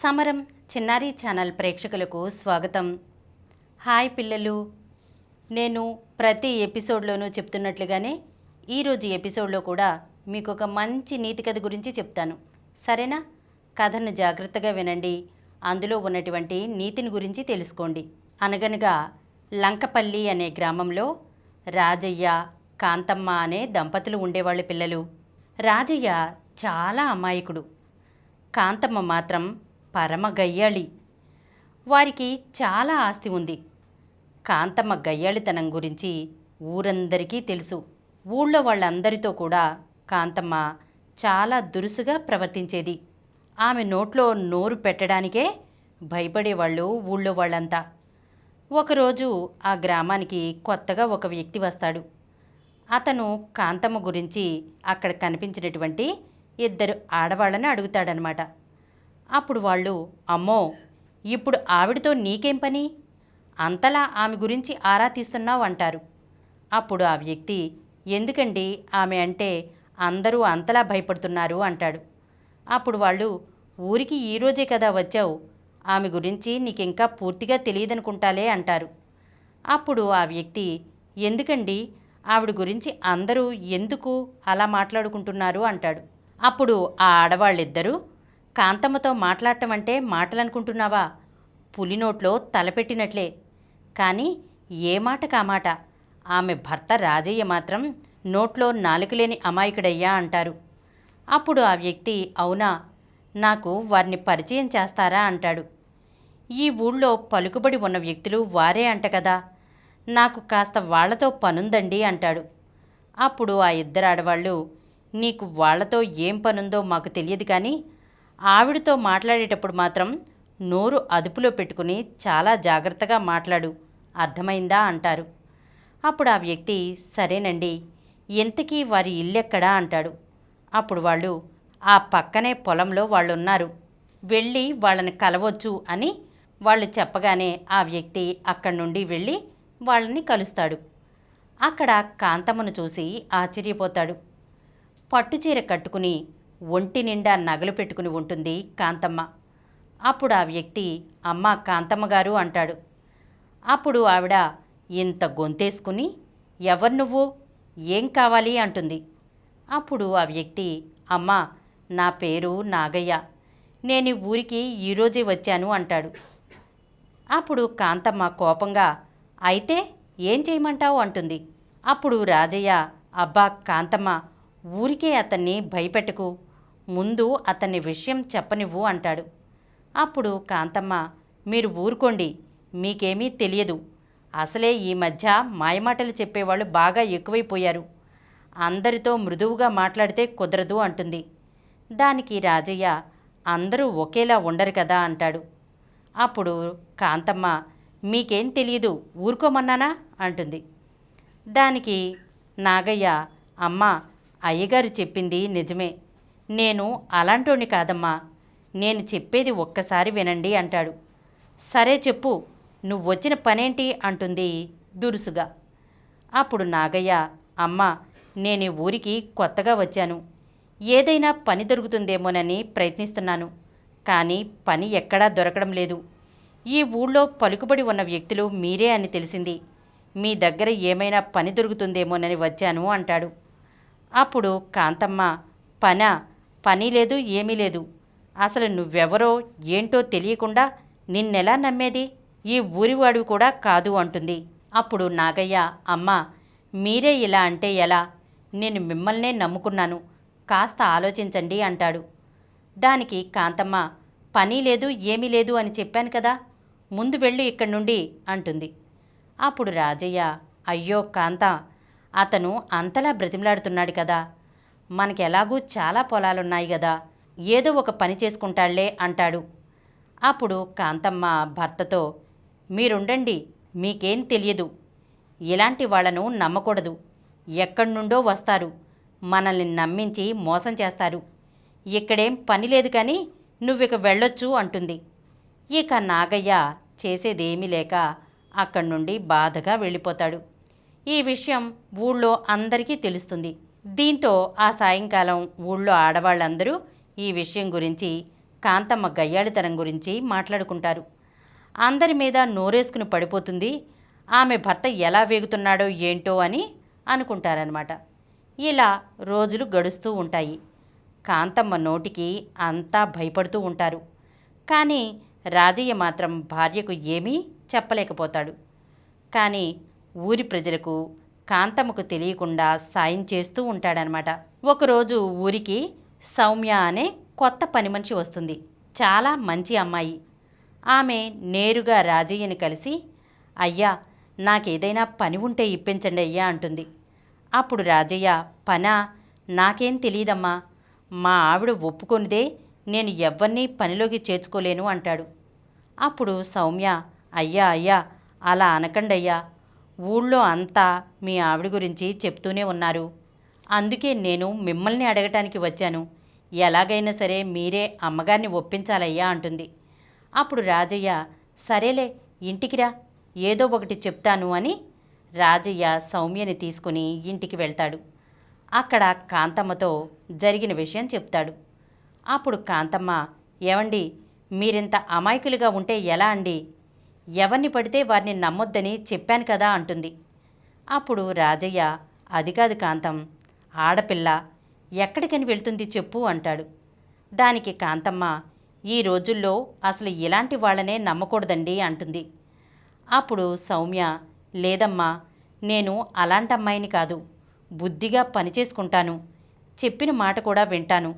సమరం చిన్నారి ఛానల్ ప్రేక్షకులకు స్వాగతం. హాయ్ పిల్లలు, నేను ప్రతి ఎపిసోడ్లోనూ చెప్తున్నట్లుగానే ఈరోజు ఎపిసోడ్లో కూడా మీకు ఒక మంచి నీతి కథ గురించి చెప్తాను. సరేనా? కథను జాగ్రత్తగా వినండి. అందులో ఉన్నటువంటి నీతిని గురించి తెలుసుకోండి. అనగనగా లంకపల్లి అనే గ్రామంలో రాజయ్య, కాంతమ్మ అనే దంపతులు ఉండేవాళ్ళు. పిల్లలు, రాజయ్య చాలా అమాయకుడు, కాంతమ్మ మాత్రం పరమ గయ్యాళి. వారికి చాలా ఆస్తి ఉంది. కాంతమ్మ గయ్యాళితనం గురించి ఊరందరికీ తెలుసు. ఊళ్ళో వాళ్ళందరితో కూడా కాంతమ్మ చాలా దురుసుగా ప్రవర్తించేది. ఆమె నోట్లో నోరు పెట్టడానికే భయపడేవాళ్ళు ఊళ్ళో వాళ్ళంతా. ఒకరోజు ఆ గ్రామానికి కొత్తగా ఒక వ్యక్తి వస్తాడు. అతను కాంతమ్మ గురించి అక్కడ కనిపించినటువంటి ఇద్దరు ఆడవాళ్ళని అడుగుతాడనమాట. అప్పుడు వాళ్ళు, అమ్మో, ఇప్పుడు ఆవిడతో నీకేం పని, అంతలా ఆమె గురించి ఆరా తీస్తున్నావు అంటారు. అప్పుడు ఆ వ్యక్తి, ఎందుకండి ఆమె అంటే అందరూ అంతలా భయపడుతున్నారు అంటాడు. అప్పుడు వాళ్ళు, ఊరికి ఈరోజే కదా వచ్చావు, ఆమె గురించి నీకింకా పూర్తిగా తెలియదనుకుంటాలే అంటారు. అప్పుడు ఆ వ్యక్తి, ఎందుకండి ఆవిడ గురించి అందరూ ఎందుకు అలా మాట్లాడుకుంటున్నారు అంటాడు. అప్పుడు ఆ ఆడవాళ్ళిద్దరూ, కాంతమ్మతో మాట్లాడటం అంటే మాటలనుకుంటున్నావా, పులినోట్లో తలపెట్టినట్లే, కానీ ఏ మాట కామాట, ఆమె భర్త రాజయ్య మాత్రం నోట్లో నాలుకలేని అమాయకుడయ్యా అంటారు. అప్పుడు ఆ వ్యక్తి, అవునా, నాకు వారిని పరిచయం చేస్తారా అంటాడు. ఈ ఊళ్ళో పలుకుబడి ఉన్న వ్యక్తులు వారే అంట కదా, నాకు కాస్త వాళ్లతో పనుందండి అంటాడు. అప్పుడు ఆ ఇద్దరు ఆడవాళ్ళు, నీకు వాళ్లతో ఏం పనుందో మాకు తెలియదు, కానీ ఆవిడతో మాట్లాడేటప్పుడు మాత్రం నోరు అదుపులో పెట్టుకుని చాలా జాగ్రత్తగా మాట్లాడు, అర్థమైందా అంటారు. అప్పుడు ఆ వ్యక్తి, సరేనండి, ఎంతకీ వారి ఇల్లెక్కడా అంటాడు. అప్పుడు వాళ్ళు, ఆ పక్కనే పొలంలో వాళ్ళున్నారు, వెళ్ళి వాళ్ళని కలవచ్చు అని వాళ్ళు చెప్పగానే ఆ వ్యక్తి అక్కడి నుండి వెళ్ళి వాళ్ళని కలుస్తాడు. అక్కడ కాంతమ్మను చూసి ఆశ్చర్యపోతాడు. పట్టుచీర కట్టుకుని ఒంటి నిండా నగలు పెట్టుకుని ఉంటుంది కాంతమ్మ. అప్పుడు ఆ వ్యక్తి, అమ్మ కాంతమ్మ గారు అంటాడు. అప్పుడు ఆవిడ ఇంత గొంతేసుకుని, ఎవరు నువ్వు, ఏం కావాలి అంటుంది. అప్పుడు ఆ వ్యక్తి, అమ్మ నా పేరు నాగయ్య, నేను ఈ ఊరికి ఈరోజే వచ్చాను అంటాడు. అప్పుడు కాంతమ్మ కోపంగా, అయితే ఏం చేయమంటావు అంటుంది. అప్పుడు రాజయ్య, అబ్బా కాంతమ్మ, ఊరికే అతన్ని భయపెట్టకు, ముందు అతన్ని విషయం చెప్పనివ్వు అంటాడు. అప్పుడు కాంతమ్మ, మీరు ఊరుకోండి, మీకేమీ తెలియదు, అసలే ఈ మధ్య మాయమాటలు చెప్పేవాళ్ళు బాగా ఎక్కువైపోయారు, అందరితో మృదువుగా మాట్లాడితే కుదరదు అంటుంది. దానికి రాజయ్య, అందరూ ఒకేలా ఉండరు కదా అంటాడు. అప్పుడు కాంతమ్మ, మీకేం తెలియదు, ఊరుకోమన్నానా అంటుంది. దానికి నాగయ్య, అమ్మా, అయ్యగారు చెప్పింది నిజమే, నేను అలాంటోని కాదమ్మా, నేను చెప్పేది ఒక్కసారి వినండి అంటాడు. సరే చెప్పు, నువ్వొచ్చిన పనేంటి అంటుంది దురుసుగా. అప్పుడు నాగయ్య, అమ్మా, నేను ఈ ఊరికి కొత్తగా వచ్చాను, ఏదైనా పని దొరుకుతుందేమోనని ప్రయత్నిస్తున్నాను, కానీ పని ఎక్కడా దొరకడం లేదు. ఈ ఊళ్ళో పలుకుబడి ఉన్న వ్యక్తులు మీరే అని తెలిసింది, మీ దగ్గర ఏమైనా పని దొరుకుతుందేమోనని వచ్చాను అంటాడు. అప్పుడు కాంతమ్మ, పని లేదు, ఏమీ లేదు, అసలు నువ్వెవరో ఏంటో తెలియకుండా నిన్నెలా నమ్మేది, ఈ ఊరివాడివి కూడా కాదు అంటుంది. అప్పుడు నాగయ్య, అమ్మ మీరే ఇలా అంటే ఎలా, నేను మిమ్మల్నే నమ్ముకున్నాను, కాస్త ఆలోచించండి అంటాడు. దానికి కాంతమ్మ, పని లేదు, ఏమీ లేదు అని చెప్పాను కదా, ముందు వెళ్ళు ఇక్కడి నుండి అంటుంది. అప్పుడు రాజయ్య, అయ్యో కాంత, అతను అంతలా బ్రతిమలాడుతున్నాడు కదా, మనకెలాగూ చాలా పొలాలున్నాయి కదా, ఏదో ఒక పని చేసుకుంటాళ్లే అంటాడు. అప్పుడు కాంతమ్మ భర్తతో, మీరుండండి, మీకేం తెలియదు, ఇలాంటి వాళ్లను నమ్మకూడదు, ఎక్కడి నుండో వస్తారు, మనల్ని నమ్మించి మోసం చేస్తారు, ఇక్కడేం పని లేదు కానీ నువ్విక వెళ్ళొచ్చు అంటుంది. ఇక నాగయ్య చేసేదేమీ లేక అక్కడి నుండి బాధగా వెళ్ళిపోతాడు. ఈ విషయం ఊళ్ళో అందరికీ తెలుస్తుంది. దీంతో ఆ సాయంకాలం ఊళ్ళో ఆడవాళ్ళందరూ ఈ విషయం గురించి కాంతమ్మ గయ్యాళితనం గురించి మాట్లాడుకుంటారు. అందరి మీద నోరేసుకుని పడిపోతుంది, ఆమె భర్త ఎలా వేగుతున్నాడో ఏంటో అని అనుకుంటారనమాట. ఇలా రోజులు గడుస్తూ ఉంటాయి. కాంతమ్మ నోటికి అంతా భయపడుతూ ఉంటారు. కానీ రాజయ్య మాత్రం భార్యకు ఏమీ చెప్పలేకపోతాడు. కానీ ఊరి ప్రజలకు కాంతమ్మకు తెలియకుండా సాయం చేస్తూ ఉంటాడనమాట. ఒకరోజు ఊరికి సౌమ్య అనే కొత్త పని మనిషి వస్తుంది. చాలా మంచి అమ్మాయి. ఆమె నేరుగా రాజయ్యని కలిసి, అయ్యా, నాకేదైనా పని ఉంటే ఇప్పించండి అయ్యా అంటుంది. అప్పుడు రాజయ్య, పనా? నాకేం తెలియదమ్మా, మా ఆవిడ ఒప్పుకొనిదే నేను ఎవ్వరినీ పనిలోకి చేర్చుకోలేను అంటాడు. అప్పుడు సౌమ్య, అయ్యా అయ్యా అలా అనకండయ్యా, ఊళ్ళో అంతా మీ ఆవిడ గురించి చెప్తూనే ఉన్నారు, అందుకే నేను మిమ్మల్ని అడగటానికి వచ్చాను, ఎలాగైనా సరే మీరే అమ్మగారిని ఒప్పించాలయ్యా అంటుంది. అప్పుడు రాజయ్య, సరేలే ఇంటికి రా, ఏదో ఒకటి చెప్తాను అని రాజయ్య సౌమ్యని తీసుకుని ఇంటికి వెళ్తాడు. అక్కడ కాంతమ్మతో జరిగిన విషయం చెప్తాడు. అప్పుడు కాంతమ్మ, ఏవండి, మీరింత అమాయకులుగా ఉంటే ఎలా అండి? ఎవరిని పడితే వారిని నమ్మొద్దని చెప్పాను కదా అంటుంది. అప్పుడు రాజయ్య, అది కాదు కాంతం, ఆడపిల్ల ఎక్కడికని వెళ్తుంది చెప్పు అంటాడు. దానికి కాంతమ్మ, ఈ రోజుల్లో అసలు ఇలాంటి వాళ్ళనే నమ్మకూడదండి అంటుంది. అప్పుడు సౌమ్య, లేదమ్మా, నేను అలాంటి అమ్మాయిని కాదు, బుద్ధిగా పనిచేసుకుంటాను, చెప్పిన మాట కూడా వింటాను,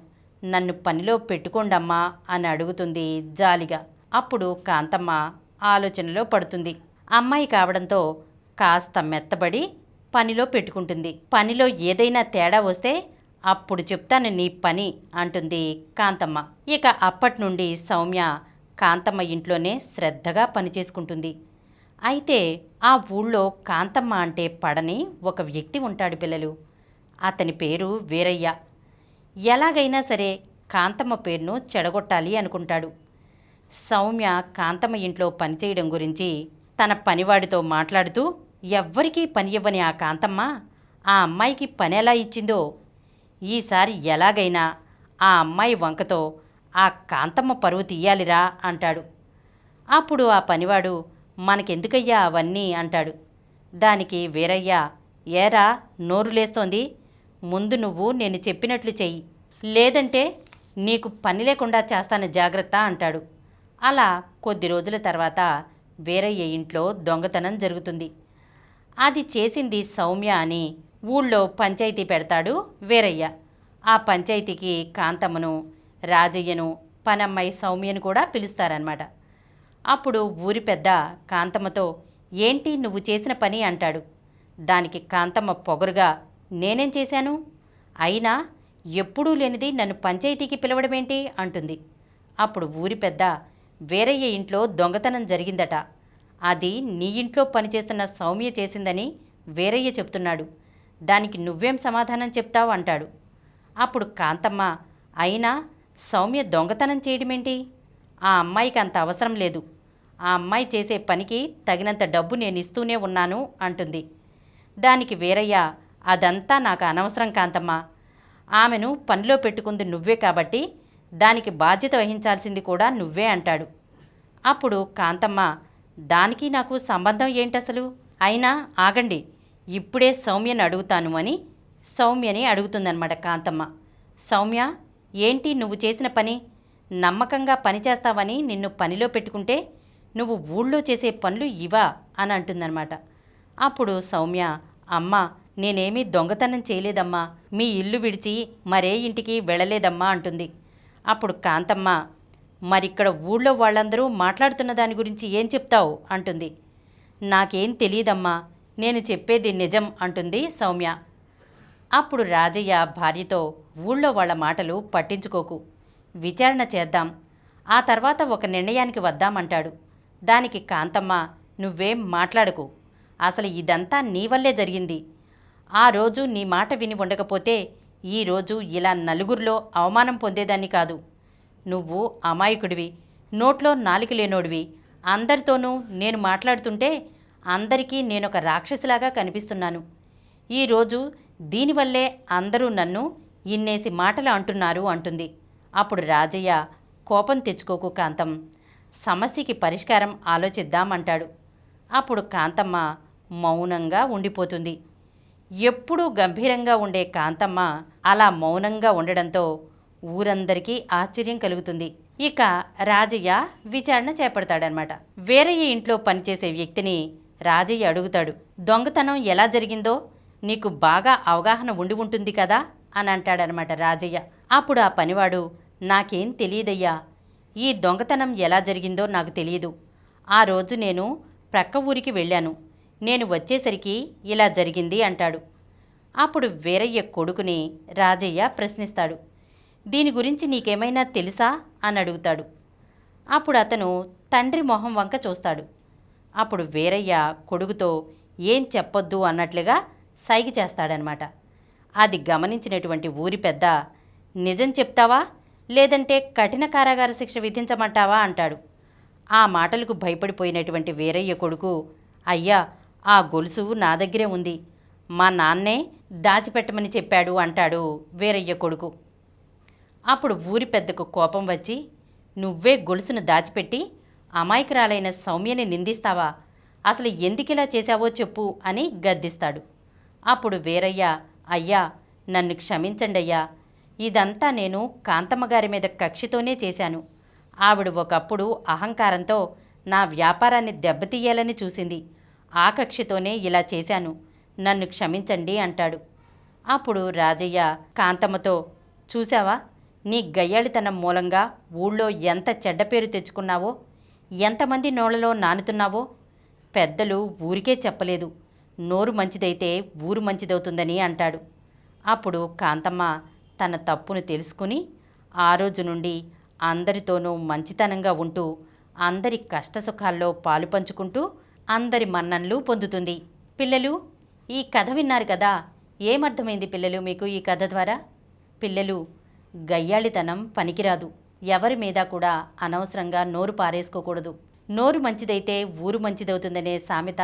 నన్ను పనిలో పెట్టుకోండమ్మా అని అడుగుతుంది జాలిగా. అప్పుడు కాంతమ్మ ఆలోచనలో పడుతుంది. అమ్మాయి కావడంతో కాస్త మెత్తబడి పనిలో పెట్టుకుంటుంది. పనిలో ఏదైనా తేడా వస్తే అప్పుడు చెప్తాను నీ పని అంటుంది కాంతమ్మ. ఇక అప్పటి నుండి సౌమ్య కాంతమ్మ ఇంట్లోనే శ్రద్ధగా పనిచేసుకుంటుంది. అయితే ఆ ఊళ్ళో కాంతమ్మ అంటే పడని ఒక వ్యక్తి ఉంటాడు పిల్లలు. అతని పేరు వీరయ్య. ఎలాగైనా సరే కాంతమ్మ పేరును చెడగొట్టాలి అనుకుంటాడు. సౌమ్య కాంతమ్మ ఇంట్లో పనిచేయడం గురించి తన పనివాడితో మాట్లాడుతూ, ఎవ్వరికీ పని ఇవ్వని ఆ కాంతమ్మ ఆ అమ్మాయికి పని ఎలా ఇచ్చిందో, ఈసారి ఎలాగైనా ఆ అమ్మాయి వంకతో ఆ కాంతమ్మ పరువు తీయాలిరా అంటాడు. అప్పుడు ఆ పనివాడు, మనకెందుకయ్యా అవన్నీ అంటాడు. దానికి వీరయ్య, ఏరా నోరు లేస్తోంది, ముందు నువ్వు నేను చెప్పినట్లు చెయ్యి, లేదంటే నీకు పని లేకుండా చేస్తాను జాగ్రత్త అంటాడు. అలా కొద్ది రోజుల తర్వాత వీరయ్య ఇంట్లో దొంగతనం జరుగుతుంది. అది చేసింది సౌమ్య అని ఊళ్ళో పంచాయతీ పెడతాడు వీరయ్య. ఆ పంచాయతీకి కాంతమ్మను, రాజయ్యను, పనమ్మాయి సౌమ్యను కూడా పిలుస్తారనమాట. అప్పుడు ఊరి పెద్ద కాంతమ్మతో, ఏంటి నువ్వు చేసిన పని అంటాడు. దానికి కాంతమ్మ పొగరుగా, నేనేం చేశాను, అయినా ఎప్పుడూ లేనిది నన్ను పంచాయతీకి పిలవడమేంటి అంటుంది. అప్పుడు ఊరి పెద్ద, వీరయ్య ఇంట్లో దొంగతనం జరిగిందట, అది నీ ఇంట్లో పనిచేస్తున్న సౌమ్య చేసిందని వీరయ్య చెప్తున్నాడు, దానికి నువ్వేం సమాధానం చెప్తావు అంటాడు. అప్పుడు కాంతమ్మ, అయినా సౌమ్య దొంగతనం చేయడమేంటి, ఆ అమ్మాయికి అంత అవసరం లేదు, ఆ అమ్మాయి చేసే పనికి తగినంత డబ్బు నేను ఇస్తూనే ఉన్నాను అంటుంది. దానికి వీరయ్య, అదంతా నాకు అనవసరం కాంతమ్మ, ఆమెను పనిలో పెట్టుకుంది నువ్వే కాబట్టి దానికి బాధ్యత వహించాల్సింది కూడా నువ్వే అంటాడు. అప్పుడు కాంతమ్మ, దానికి నాకు సంబంధం ఏంటసలు, అయినా ఆగండి, ఇప్పుడే సౌమ్యని అడుగుతాను అని సౌమ్యని అడుగుతుందన్నమాట కాంతమ్మ. సౌమ్య, ఏంటి నువ్వు చేసిన పని, నమ్మకంగా పనిచేస్తావని నిన్ను పనిలో పెట్టుకుంటే నువ్వు ఊళ్ళో చేసే పనులు ఇవా అని అంటుందన్నమాట. అప్పుడు సౌమ్య, అమ్మా, నేనేమీ దొంగతనం చేయలేదమ్మా, మీ ఇల్లు విడిచి మరే ఇంటికి వెళ్ళలేదమ్మా అంటుంది. అప్పుడు కాంతమ్మ, మరిక్కడ ఊళ్ళో వాళ్ళందరూ మాట్లాడుతున్న దాని గురించి ఏం చెప్తావు అంటుంది. నాకేం తెలియదమ్మా, నేను చెప్పేది నిజం అంటుంది సౌమ్య. అప్పుడు రాజయ్య భార్యతో, ఊళ్ళో వాళ్ళ మాటలు పట్టించుకోకు, విచారణ చేద్దాం, ఆ తర్వాత ఒక నిర్ణయానికి వద్దామంటాడు. దానికి కాంతమ్మ, నువ్వేం మాట్లాడకు, అసలు ఇదంతా నీ వల్లే జరిగింది, ఆ రోజు నీ మాట విని ఉండకపోతే ఈరోజు ఇలా నలుగురిలో అవమానం పొందేదాన్ని కాదు, నువ్వు అమాయకుడివి, నోట్లో నాలిక లేనోడివి, అందరితోనూ నేను మాట్లాడుతుంటే అందరికీ నేనొక రాక్షసిలాగా కనిపిస్తున్నాను, ఈరోజు దీనివల్లే అందరూ నన్ను ఇన్నేసి మాటలు అంటున్నారు అంటుంది. అప్పుడు రాజయ్య కోపం తెచ్చుకోకు కాంతం, సమస్యకి పరిష్కారం ఆలోచిద్దామంటాడు. అప్పుడు కాంతమ్మ మౌనంగా ఉండిపోతుంది. ఎప్పుడూ గంభీరంగా ఉండే కాంతమ్మ అలా మౌనంగా ఉండడంతో ఊరందరికీ ఆశ్చర్యం కలుగుతుంది. ఇక రాజయ్య విచారణ చేపడతాడనమాట. వీరయ్య ఇంట్లో పనిచేసే వ్యక్తిని రాజయ్య అడుగుతాడు. దొంగతనం ఎలా జరిగిందో నీకు బాగా అవగాహన ఉండి ఉంటుంది కదా అని అంటాడనమాట రాజయ్య. అప్పుడు ఆ పనివాడు, నాకేం తెలియదయ్యా, ఈ దొంగతనం ఎలా జరిగిందో నాకు తెలియదు. ఆ రోజు నేను ప్రక్క ఊరికి వెళ్ళాను, నేను వచ్చేసరికి ఇలా జరిగింది అంటాడు. అప్పుడు వీరయ్య కొడుకుని రాజయ్య ప్రశ్నిస్తాడు. దీని గురించి నీకేమైనా తెలుసా అని అడుగుతాడు. అప్పుడు అతను తండ్రి మొహం వంక చూస్తాడు. అప్పుడు వీరయ్య కొడుకుతో ఏం చెప్పొద్దు అన్నట్లుగా సైగ చేస్తాడనమాట. అది గమనించినటువంటి ఊరి పెద్ద, నిజం చెప్తావా లేదంటే కఠిన కారాగార శిక్ష విధించమంటావా అంటాడు. ఆ మాటలకు భయపడిపోయినటువంటి వీరయ్య కొడుకు, అయ్యా, ఆ గొలుసు నా దగ్గరే ఉంది, మా నాన్నే దాచిపెట్టమని చెప్పాడు అంటాడు వీరయ్య కొడుకు. అప్పుడు ఊరి పెద్దకు కోపం వచ్చి, నువ్వే గొలుసును దాచిపెట్టి అమాయకురాలైన సౌమ్యని నిందిస్తావా? అసలు ఎందుకిలా చేశావో చెప్పు అని గద్దిస్తాడు. అప్పుడు వీరయ్య, అయ్యా, నన్ను క్షమించండయ్యా, ఇదంతా నేను కాంతమ్మగారి మీద కక్షతోనే చేశాను. ఆవిడ ఒకప్పుడు అహంకారంతో నా వ్యాపారాన్ని దెబ్బతీయాలని చూసింది. ఆ కక్షతోనే ఇలా చేశాను, నన్ను క్షమించండి అంటాడు. అప్పుడు రాజయ్య కాంతమ్మతో, చూశావా, నీ గయ్యాళితనం మూలంగా ఊళ్ళో ఎంత చెడ్డ పేరు తెచ్చుకున్నావో, ఎంతమంది నోళ్లలో నానుతున్నావో. పెద్దలు ఊరికే చెప్పలేదు, నోరు మంచిదైతే ఊరు మంచిదవుతుందని అంటాడు. అప్పుడు కాంతమ్మ తన తప్పును తెలుసుకుని ఆ రోజు నుండి అందరితోనూ మంచితనంగా ఉంటూ అందరి కష్టసుఖాల్లో పాలు పంచుకుంటూ అందరి మన్ననలు పొందుతుంది. పిల్లలు, ఈ కథ విన్నారు కదా, ఏమర్థమైంది పిల్లలు మీకు ఈ కథ ద్వారా? పిల్లలు, గయ్యాళితనం పనికిరాదు. ఎవరి మీద కూడా అనవసరంగా నోరు పారేసుకోకూడదు. నోరు మంచిదైతే ఊరు మంచిదవుతుందనే సామెత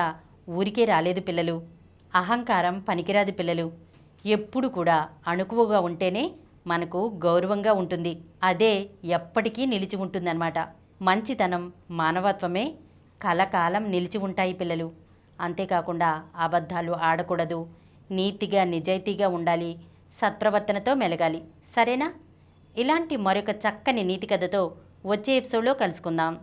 ఊరికే రాలేదు పిల్లలు. అహంకారం పనికిరాదు పిల్లలు. ఎప్పుడు కూడా అణుకువగా ఉంటేనే మనకు గౌరవంగా ఉంటుంది. అదే ఎప్పటికీ నిలిచి ఉంటుందన్నమాట. మంచితనం, మానవత్వమే కలకాలం నిలిచి ఉంటాయి పిల్లలు. అంతేకాకుండా అబద్ధాలు ఆడకూడదు, నీతిగా నిజాయితీగా ఉండాలి, సత్ప్రవర్తనతో మెలగాలి. సరేనా? ఇలాంటి మరొక చక్కని నీతి కథతో వచ్చే ఎపిసోడ్లో కలుసుకుందాం.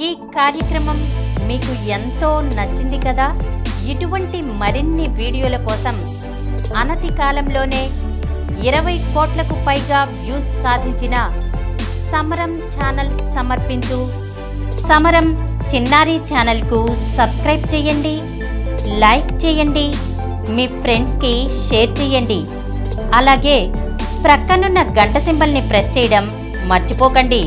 ఈ కార్యక్రమం మీకు ఎంతో నచ్చింది కదా. ఇటువంటి మరిన్ని వీడియోల కోసం అనతి కాలంలోనే 20 కోట్లకు పైగా వ్యూస్ సాధించిన సమరం ఛానల్ సమర్పించు సమరం చిన్నారి ఛానల్కు సబ్స్క్రైబ్ చేయండి, లైక్ చేయండి, మీ ఫ్రెండ్స్కి షేర్ చేయండి. అలాగే ప్రక్కనున్న గంట సింబల్ని ప్రెస్ చేయడం మర్చిపోకండి.